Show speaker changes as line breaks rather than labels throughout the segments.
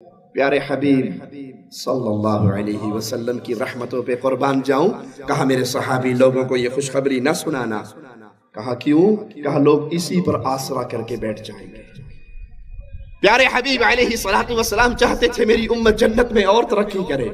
پیارے حبیب صلی اللہ علیہ وسلم کی رحمتوں پہ قربان جاؤں، کہا میرے صحابی لوگوں کو یہ خوشخبری نہ سنانا۔ کہا کیوں؟ کہا لوگ اسی پر آسرا کر کے بیٹھ جائیں گے۔ پیارے حبیب علیہ السلام چاہتے تھے میری امت جنت میں اور ترقی کرے۔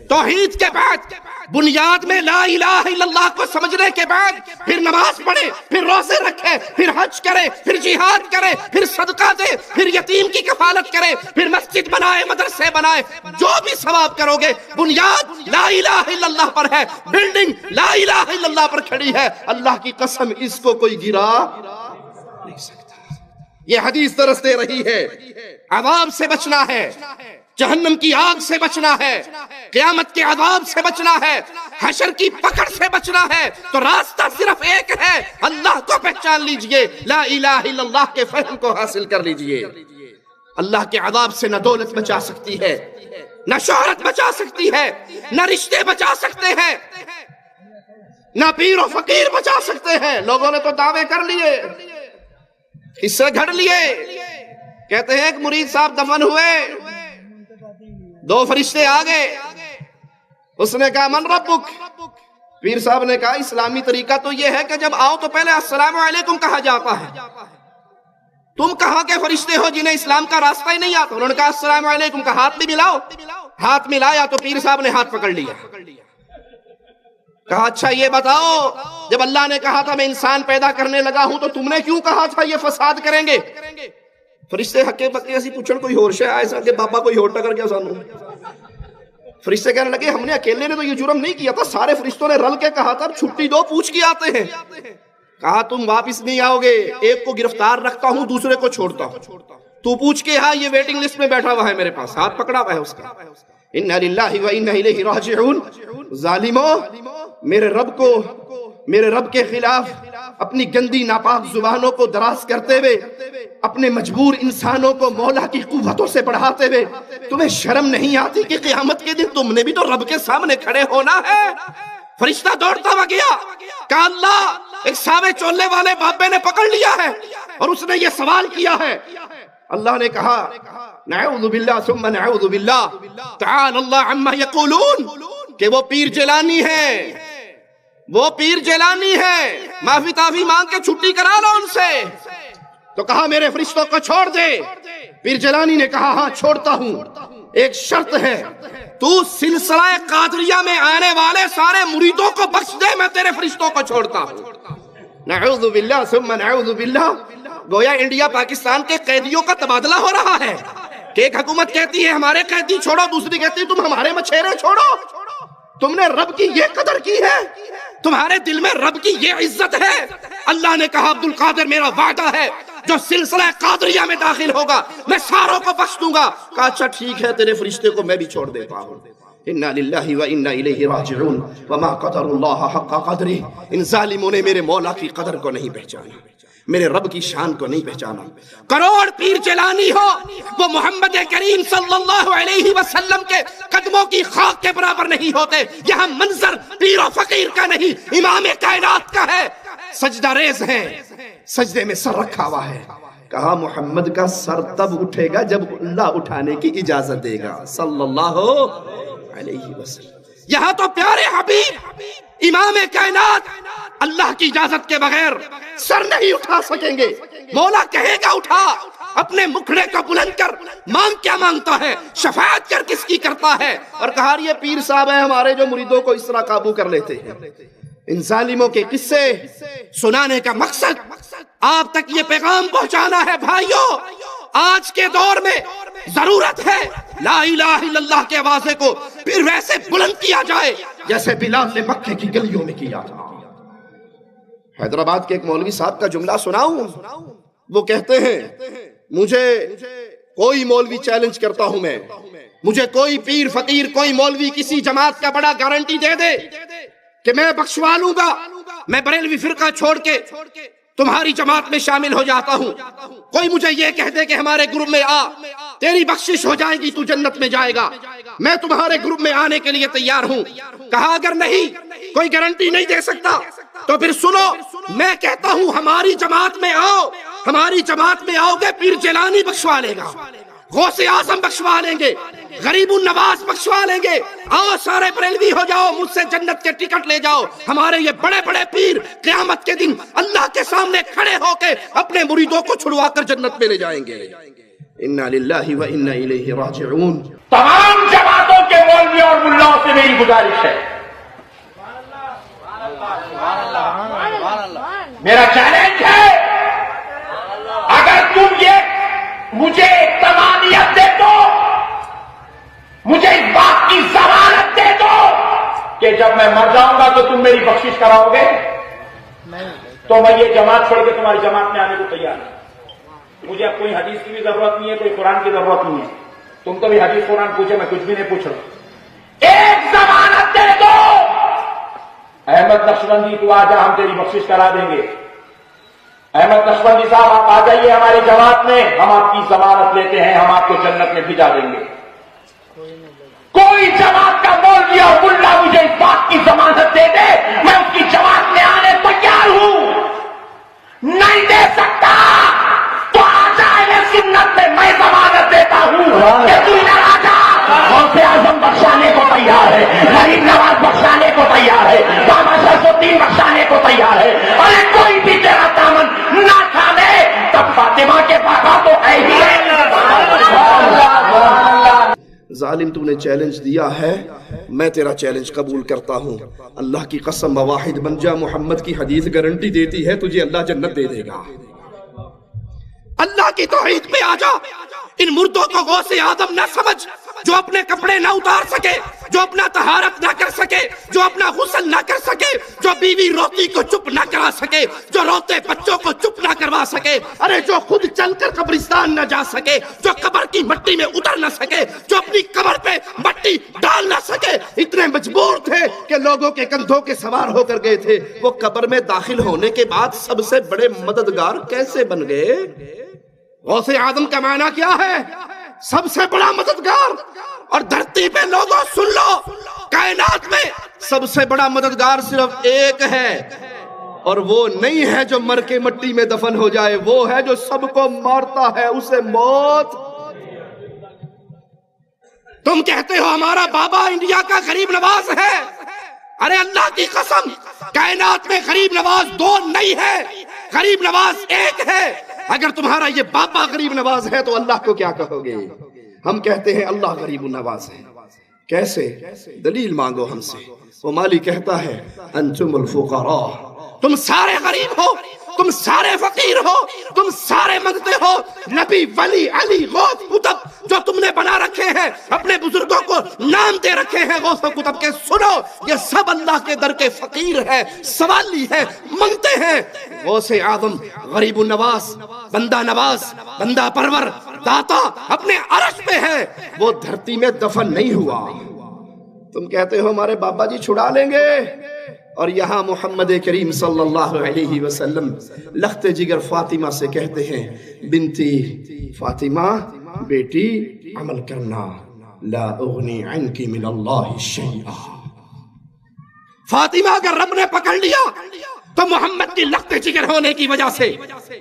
توحید کے بعد، بنیاد میں لا الہ الا اللہ کو سمجھنے کے بعد پھر نماز پڑھے، پھر روزے رکھے، پھر حج کرے، پھر جہاد کرے، پھر صدقہ دے، پھر یتیم کی کفالت کرے، پھر مسجد بنائے، مدرسے بنائے، جو بھی ثواب کرو گے بنیاد لا الہ الا اللہ پر ہے، بلڈنگ لا الہ الا اللہ پر کھڑی ہے۔ اللہ کی قسم اس کو کوئی گرا نہیں سکتا۔ یہ حدیث درس دے رہی ہے، عذاب سے بچنا ہے، جہنم کی آگ سے بچنا ہے، قیامت کے عذاب سے بچنا ہے، حشر کی پکڑ سے بچنا ہے، تو راستہ صرف ایک ہے، اللہ کو پہچان لیجئے، لا الہ الا اللہ کے فہم کو حاصل کر لیجئے۔ اللہ کے عذاب سے نہ دولت بچا سکتی ہے، نہ شہرت بچا سکتی ہے، نہ رشتے بچا سکتے ہیں، نہ پیر و فقیر بچا سکتے ہیں۔ لوگوں نے تو دعوے کر لیے، حصے گھڑ لیے، کہتے ہیں ایک مرید صاحب دفن ہوئے، دو فرشتے آگئے، اس نے کہا من ربک؟ پیر صاحب نے کہا اسلامی طریقہ تو یہ ہے کہ جب آؤ تو پہلے السلام علیکم کہا جاتا ہے، تم کہاں کے فرشتے ہو جنہیں اسلام کا راستہ ہی نہیں آتا؟ انہوں نے کہا السلام علیکم کا ہاتھ بھی ملاؤ، ہاتھ ملایا تو پیر صاحب نے ہاتھ پکڑ لیا۔ کہا اچھا یہ بتاؤ، جب اللہ نے کہا تھا میں انسان پیدا کرنے لگا ہوں تو تم نے کیوں کہا تھا یہ فساد کریں گے؟ فرشتے ہکے بکے ایسی پوچھن کوئی اور شے آئے کہ بابا کوئی اور ٹکر گیا سانو۔ فرشتے کہنے لگے ہم نے اکیلے نے تو یہ جرم نہیں کیا تھا، سارے فرشتوں نے رل کے کہا تھا چھٹی دو پوچھ کے آتے ہیں۔ کہا تم واپس نہیں آؤ گے، ایک کو گرفتار رکھتا ہوں دوسرے کو چھوڑتا ہوں، تو پوچھ کے ہاں یہ ویٹنگ لسٹ میں بیٹھا ہوا ہے میرے پاس، ہاتھ پکڑا ہوا ہے اس کا۔ اِنَّا لِلَّهِ وَإِنَّا إِلَيْهِ رَاجِعُونَ۔ ظالموں، میرے رب کے خلاف اپنی گندی ناپاک زبانوں کو دراز کرتے ہوئے، اپنے مجبور انسانوں کو مولا کی قوتوں سے بڑھاتے ہوئے، تمہیں شرم نہیں آتی کہ قیامت کے دن تم نے بھی تو رب کے سامنے کھڑے ہونا ہے؟ فرشتہ دوڑتا ہوا گیا، کہا اللہ ایک ساوے چولے والے بابے نے پکڑ لیا ہے اور اس نے یہ سوال کیا ہے۔ اللہ نے کہا نعوذ باللہ ثم نعوذ باللہ تعالی اللہ عما یقولون، کہ وہ پیر جیلانی ہے، وہ پیر جیلانی ہے، معافی تعافی مانگ کے چھٹی کرا لو ان سے۔ تو کہا میرے فرشتوں کو چھوڑ دے۔ پیر جیلانی نے کہا ہاں چھوڑتا ہوں، ایک شرط ہے، تو سلسلہ قادریہ میں آنے والے سارے مریدوں کو بخش دے، میں تیرے فرشتوں کو چھوڑتا ہوں۔ نعوذ باللہ ثم نعوذ باللہ، گویا انڈیا پاکستان کے قیدیوں کا تبادلہ ہو رہا ہے کہ ایک حکومت کہتی ہے ہمارے قیدی چھوڑو، دوسری کہتی ہے تم ہمارے مچھیرے چھوڑو۔ تم نے رب کی یہ قدر کی ہے، تمہارے دل میں رب کی یہ عزت ہے۔ اللہ نے کہا عبد القادر میرا وعدہ ہے جو سلسلہ قادریہ میں داخل ہوگا میں ساروں کو بخش دوں گا۔ کہا اچھا ٹھیک ہے تیرے فرشتے کو میں بھی چھوڑ دیتا ہوں۔ اِنَّا لِلَّهِ وَإِنَّا إِلَيْهِ رَاجِعُونَ وَمَا قَدَرُ اللَّهَ حَقَّ قَدْرِهِ۔ ان ظالموں نے میرے مولا کی قدر کو نہیں پہچانا، میرے رب کی شان کو نہیں پہچانا۔ کروڑ پیر جیلانی ہو، وہ محمد کریم صلی اللہ علیہ وسلم کے قدموں کی خاک کے برابر نہیں ہوتے۔ یہاں منظر پیر و فقیر کا نہیں، امام کائنات کا ہے۔ سجدہ ریز ہے، سجدے میں سر رکھا ہوا ہے۔ کہا محمد کا سر تب اٹھے گا جب اللہ اٹھانے کی اجازت دے گا صلی اللہ علیہ وسلم۔ یہاں تو پیارے حبیب امام کائنات اللہ کی اجازت کے بغیر سر نہیں اٹھا سکیں گے۔ مولا کہے گا اٹھا، اپنے مکھڑے کو بلند کر، مانگ کیا مانگتا ہے، شفاعت کر کس کی کرتا ہے۔ اور کہا یہ پیر صاحب ہیں ہمارے جو مریدوں کو اس طرح قابو کر لیتے ہیں۔ ان ظالموں کے قصے سنانے کا مقصد آپ تک یہ پیغام پہنچانا ہے بھائیوں، آج کے دور میں ضرورت ہے لا الہ الا اللہ کے آوازے کو پھر ویسے بلند کیا جائے جیسے بلال نے مکے کی گلیوں میں کیا تھا۔ حیدرآباد کے ایک مولوی صاحب کا جملہ سناؤں، وہ کہتے ہیں مجھے کوئی مولوی چیلنج کرتا ہوں، میں مجھے کوئی پیر فقیر کوئی مولوی کسی جماعت کا بڑا گارنٹی دے دے کہ میں بخشوا لوں گا، میں بریلوی فرقہ چھوڑ کے تمہاری جماعت میں شامل ہو جاتا ہوں، کوئی مجھے یہ کہہ دے کہ ہمارے گروپ میں آ تیری بخشش ہو جائے گی تو جنت میں جائے گا، میں تمہارے گروپ میں آنے کے لیے تیار ہوں۔ کہا اگر نہیں کوئی گارنٹی نہیں دے سکتا تو پھر سنو میں کہتا ہوں ہماری جماعت میں آؤ، ہماری جماعت میں آؤ گے پیر جیلانی بخشوا لے گا، غوث اعظم بخشوا لیں گے، غریب النواز بخشوا لیں گے، آؤ سارے بریلوی ہو جاؤ، مجھ سے جنت کے ٹکٹ لے جاؤ۔ ہمارے یہ بڑے بڑے پیر قیامت کے دن اللہ کے سامنے کھڑے ہو کے اپنے مریدوں کو چھڑوا کر جنت میں لے جائیں گے۔ انا للہ و انا الیہ راجعون۔
تمام جماعتوں کے مولوی اور ملاؤں سے میری گزارش ہے، میرا چیلنج ہے، اگر تم یہ مجھے تمانیت دے دو، مجھے اس بات کی ضمانت دے دو کہ جب میں مر جاؤں گا تو تم میری بخشش کراؤ گے، تو میں یہ جماعت چھوڑ کے تمہاری جماعت میں آنے کو تیار ہوں۔ مجھے اب کوئی حدیث کی بھی ضرورت نہیں ہے، کوئی قرآن کی ضرورت نہیں ہے، تم تو بھی حدیث قرآن پوچھے، میں کچھ بھی نہیں پوچھ رہا۔ ایک ضمانت دے دو، احمد نقشبندی تو آ جا، ہم تیری بخشش کرا دیں گے۔ احمد نقشبندی صاحب آپ آ جائیے ہماری جماعت میں، ہم آپ کی ضمانت لیتے ہیں، ہم آپ کو جنت میں بھجا دیں گے۔ کوئی جماعت کا مولوی اور ملا مجھے اس بات کی ضمانت دے دے، میں اس کی جماعت میں آنے تیار ہوں۔ نہیں دے سکتا تو آ جائے سنت میں، میں ضمانت دیتا ہوں کہ تو ادھر آ جا۔ غوث اعظم بخشانے کو تیار ہے، غریب نواز بخشانے کو تیار ہے، بابا شرف الدین بخشانے کو تیار ہے، اور کوئی بھی تیرا دامن نہ کھا لے تب فاطمہ کے پاپا تو ہے ہی ہے۔
ظالم تو نے چیلنج دیا ہے، میں تیرا چیلنج قبول کرتا ہوں۔ اللہ کی قسم واحد بن جا، محمد کی حدیث گارنٹی دیتی ہے تجھے اللہ جنت دے دے گا۔ اللہ کی توحید پہ آ جا، ان مردوں کو غوث اعظم نہ سمجھ، جو اپنے کپڑے نہ اتار سکے، جو اپنا طہارت نہ کر سکے، جو اپنا غسل نہ کر سکے، جو بیوی روتی کو چپ نہ کرا سکے، جو روتے بچوں کو چپ نہ کروا سکے، ارے جو خود چل کر قبرستان نہ جا سکے، جو قبر کی مٹی میں اتر نہ سکے، جو اپنی قبر پہ مٹی ڈال نہ سکے، اتنے مجبور تھے کہ لوگوں کے کندھوں کے سوار ہو کر گئے تھے، وہ قبر میں داخل ہونے کے بعد سب سے بڑے مددگار کیسے بن گئے؟ غوث اعظم کا معنی کیا ہے؟ سب سے بڑا مددگار۔ اور دھرتی پہ لوگوں سن لو، کائنات میں سب سے بڑا مددگار صرف ایک ہے، اور وہ نہیں ہے جو مر کے مٹی میں دفن ہو جائے، وہ ہے جو سب کو مارتا ہے، اسے موت۔ تم کہتے ہو ہمارا بابا انڈیا کا غریب نواز ہے، ارے اللہ کی قسم کائنات میں غریب نواز دو نہیں ہے، غریب نواز ایک ہے۔ اگر تمہارا یہ بابا غریب نواز ہے تو اللہ کو کیا کہو گے؟ ہم کہتے ہیں اللہ غریب النواز ہے۔ کیسے؟ دلیل مانگو ہم سے۔ وہ مالی کہتا ہے انتم الفقراء، تم سارے غریب ہو، تم سارے فقیر ہو، تم سارے منگتے ہو، نبی ولی علی غوث قطب جو تم نے بنا رکھے ہیں، اپنے بزرگوں کو نام دے رکھے ہیں غوث و قطب کے، سنو یہ سب اللہ کے در کے فقیر ہے، سوالی ہے، منگتے ہیں۔ غوث اعظم غریب النواز، بندہ نواز، بندہ پرور، داتا اپنے عرش پہ ہے، وہ دھرتی میں دفن نہیں ہوا۔ تم کہتے ہو ہمارے بابا جی چھڑا لیں گے، اور یہاں محمد کریم صلی اللہ علیہ وسلم لخت جگر فاطمہ سے کہتے ہیں بنتی فاطمہ، بیٹی عمل کرنا، لا اغنی عنکی من اللہ شیئا۔ فاطمہ اگر رب نے پکڑ لیا تو محمد کی لخت جگر ہونے کی وجہ سے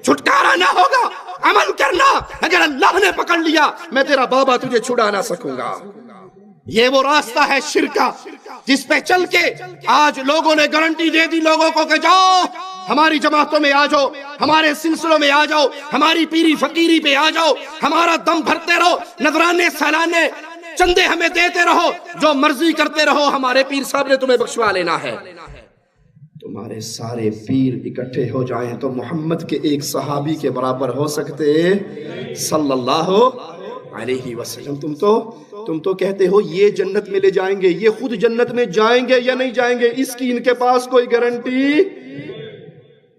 چھٹکارا نہ ہوگا، عمل کرنا، اگر اللہ نے پکڑ لیا میں تیرا بابا تجھے چھڑا نہ سکوں گا۔ یہ وہ راستہ ہے شرک کا جس پہ چل کے آج لوگوں نے گارنٹی دے دی لوگوں کو کہ جاؤ ہماری جماعتوں میں آ جاؤ، ہمارے سلسلوں میں آ جاؤ، ہماری پیری فقیری پہ آ جاؤ، ہمارا دم بھرتے رہو، نذرانے سالانے چندے ہمیں دیتے رہو، جو مرضی کرتے رہو، ہمارے پیر صاحب نے تمہیں بخشوا لینا ہے۔ تمہارے سارے پیر اکٹھے ہو جائیں تو محمد کے ایک صحابی کے برابر ہو سکتے صلی اللہ علیہ وسلم۔ تم تو کہتے ہو یہ جنت میں لے جائیں گے، یہ خود جنت میں جائیں گے یا نہیں جائیں گے اس کی ان کے پاس کوئی گارنٹی،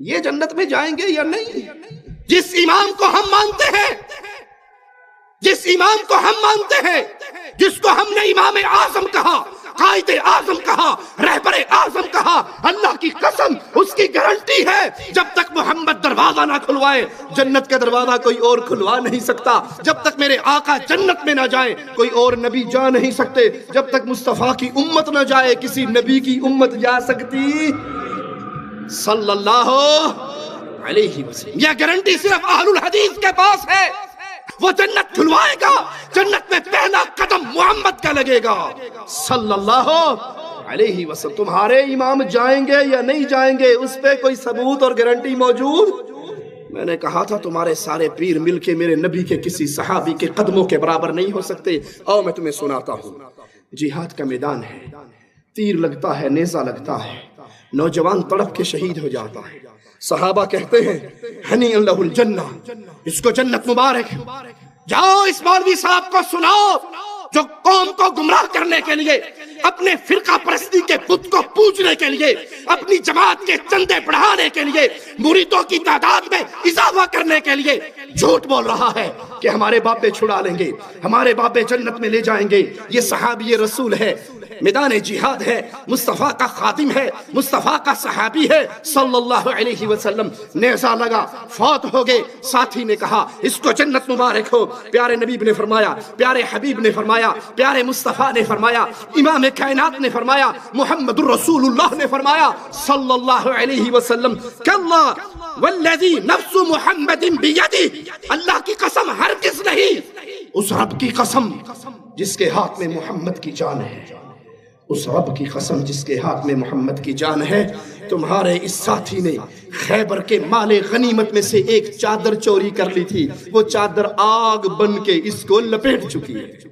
یہ جنت میں جائیں گے یا نہیں۔ جس امام کو ہم مانتے ہیں، جس امام کو ہم مانتے ہیں، جس کو ہم نے امام اعظم کہا، قائد اعظم کہا، رہبر اعظم کہا، اللہ کی قسم اس کی گارنٹی ہے جب تک محمد دروازہ نہ کھلوائے جنت کا دروازہ کوئی اور کھلوا نہیں سکتا، جب تک میرے آقا جنت میں نہ جائیں کوئی اور نبی جا نہیں سکتے، جب تک مصطفیٰ کی امت نہ جائے کسی نبی کی امت جا سکتی صلی اللہ علیہ وسلم۔ یہ گارنٹی صرف اہل الحدیث کے پاس ہے، وہ جنت کھلوائے گا، جنت میں پہلا قدم محمد کا لگے گا صلی اللہ علیہ وسلم۔ تمہارے امام جائیں گے یا نہیں جائیں گے اس پہ کوئی ثبوت اور گارنٹی موجود؟ میں نے کہا تھا تمہارے سارے پیر مل کے میرے نبی کے کسی صحابی کے قدموں کے برابر نہیں ہو سکتے۔ آؤ میں تمہیں سناتا ہوں۔ جہاد کا میدان ہے، تیر لگتا ہے، نیزہ لگتا ہے، نوجوان تڑپ کے شہید ہو جاتا ہے۔ صحابہ کہتے ہیں ہنی اللہ الجنہ، اس کو جنت مبارک۔ جاؤ اس مولوی صاحب کو سناؤ جو قوم کو گمراہ کرنے کے لیے، اپنے فرقہ پرستی کے بت کو پوجنے کے لیے، اپنی جماعت کے چندے بڑھانے کے لیے، مریدوں کی تعداد میں اضافہ کرنے کے لیے جھوٹ بول رہا ہے کہ ہمارے باپے چھڑا لیں گے، ہمارے باپے جنت میں لے جائیں گے۔ یہ صحابی رسول ہے، میدان جہاد ہے، مصطفیٰ کا خادم ہے، مصطفیٰ کا صحابی ہے صلی اللہ علیہ وسلم۔ نیزہ لگا، فوت ہو گئے، ساتھی نے کہا اس کو جنت مبارک ہو۔ پیارے نبی نے فرمایا، پیارے حبیب نے فرمایا، پیارے مصطفیٰ نے فرمایا، امام کائنات نے فرمایا، محمد الرسول اللہ نے فرمایا صلی اللہ علیہ وسلم، کلا والذی نفس محمد بیدہ، اللہ کی قسم ہرگز نہیں، اس رب کی قسم جس کے ہاتھ میں محمد کی جان ہے، اس رب کی قسم جس کے ہاتھ میں محمد کی جان ہے، تمہارے اس ساتھی نے خیبر کے مال غنیمت میں سے ایک چادر چوری کر لی تھی، وہ چادر آگ بن کے اس کو لپیٹ چکی ہے۔